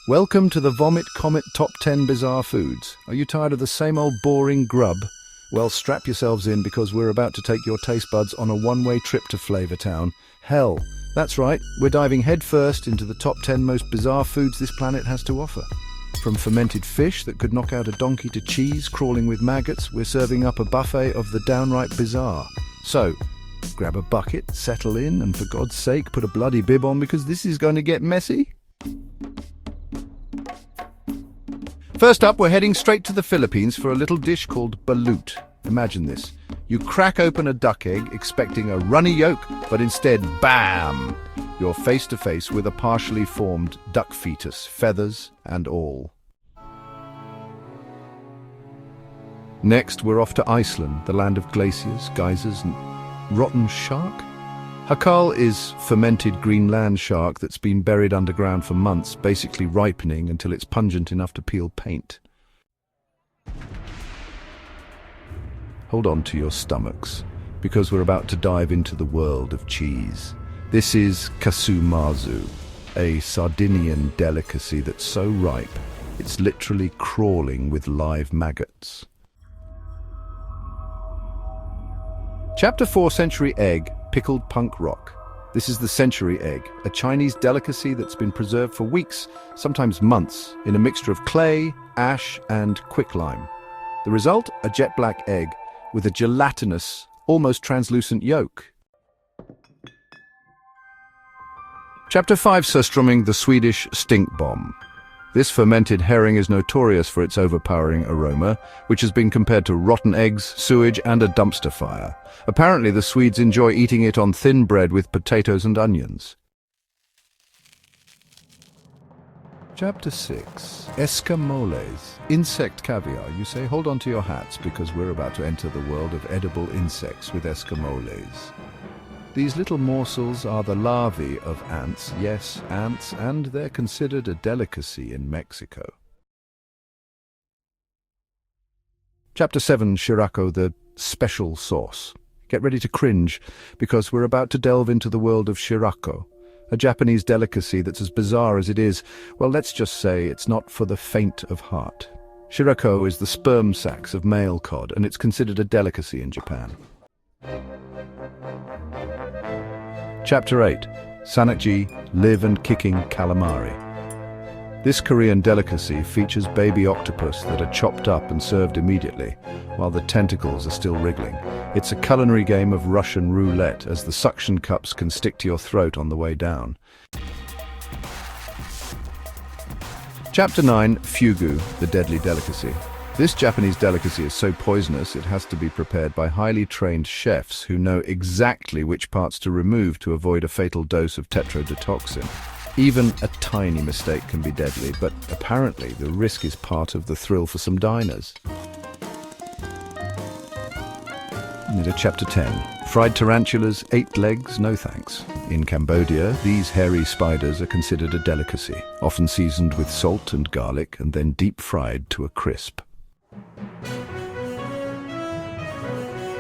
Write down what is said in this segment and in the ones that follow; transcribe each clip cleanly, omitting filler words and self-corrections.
Welcome to the Vomit Comet Top 10 Bizarre Foods. Are you tired of the same old boring grub? Well, strap yourselves in because we're about to take your taste buds on a one-way trip to Flavor Town. Hell, that's right, we're diving headfirst into the top 10 most bizarre foods this planet has to offer. From fermented fish that could knock out a donkey to cheese crawling with maggots, we're serving up a buffet of the downright bizarre. So, grab a bucket, settle in, and for God's sake, put a bloody bib on because this is going to get messy. First up, we're heading straight to the Philippines for a little dish called balut. Imagine this. You crack open a duck egg expecting a runny yolk, but instead, bam! You're face to face with a partially formed duck fetus, feathers and all. Next, we're off to Iceland, the land of glaciers, geysers and rotten shark. Hakal is fermented Greenland shark that's been buried underground for months, basically ripening until it's pungent enough to peel paint. Hold on to your stomachs, because we're about to dive into the world of cheese. This is kasumarzu, a Sardinian delicacy that's so ripe, it's literally crawling with live maggots. Chapter 4, Century Egg, Pickled Punk Rock. This is the century egg, a Chinese delicacy that's been preserved for weeks, sometimes months, in a mixture of clay, ash, and quicklime. The result? A jet black egg with a gelatinous, almost translucent yolk. Chapter 5, Surströmming, the Swedish stink bomb. This fermented herring is notorious for its overpowering aroma, which has been compared to rotten eggs, sewage, and a dumpster fire. Apparently, the Swedes enjoy eating it on thin bread with potatoes and onions. Chapter 6. Escamoles. Insect caviar. You say, hold on to your hats because we're about to enter the world of edible insects with escamoles. These little morsels are the larvae of ants, yes, ants, and they're considered a delicacy in Mexico. Chapter 7, Shirako, the special sauce. Get ready to cringe, because we're about to delve into the world of shirako, a Japanese delicacy that's as bizarre as it is. Well, let's just say it's not for the faint of heart. Shirako is the sperm sacs of male cod, and it's considered a delicacy in Japan. Chapter 8. Sanakji, live and kicking calamari. This Korean delicacy features baby octopus that are chopped up and served immediately, while the tentacles are still wriggling. It's a culinary game of Russian roulette, as the suction cups can stick to your throat on the way down. Chapter 9. Fugu, the deadly delicacy. This Japanese delicacy is so poisonous it has to be prepared by highly trained chefs who know exactly which parts to remove to avoid a fatal dose of tetrodotoxin. Even a tiny mistake can be deadly, but apparently the risk is part of the thrill for some diners. Chapter 10. Fried tarantulas, 8 legs, no thanks. In Cambodia, these hairy spiders are considered a delicacy, often seasoned with salt and garlic and then deep fried to a crisp.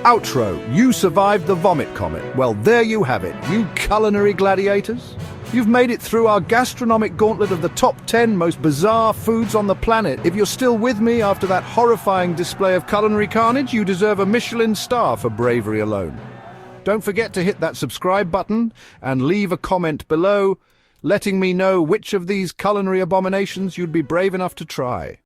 Outro. You survived the Vomit Comet. Well, there you have it, you culinary gladiators. You've made it through our gastronomic gauntlet of the top 10 most bizarre foods on the planet. If you're still with me after that horrifying display of culinary carnage, you deserve a Michelin star for bravery alone. Don't forget to hit that subscribe button and leave a comment below, letting me know which of these culinary abominations you'd be brave enough to try.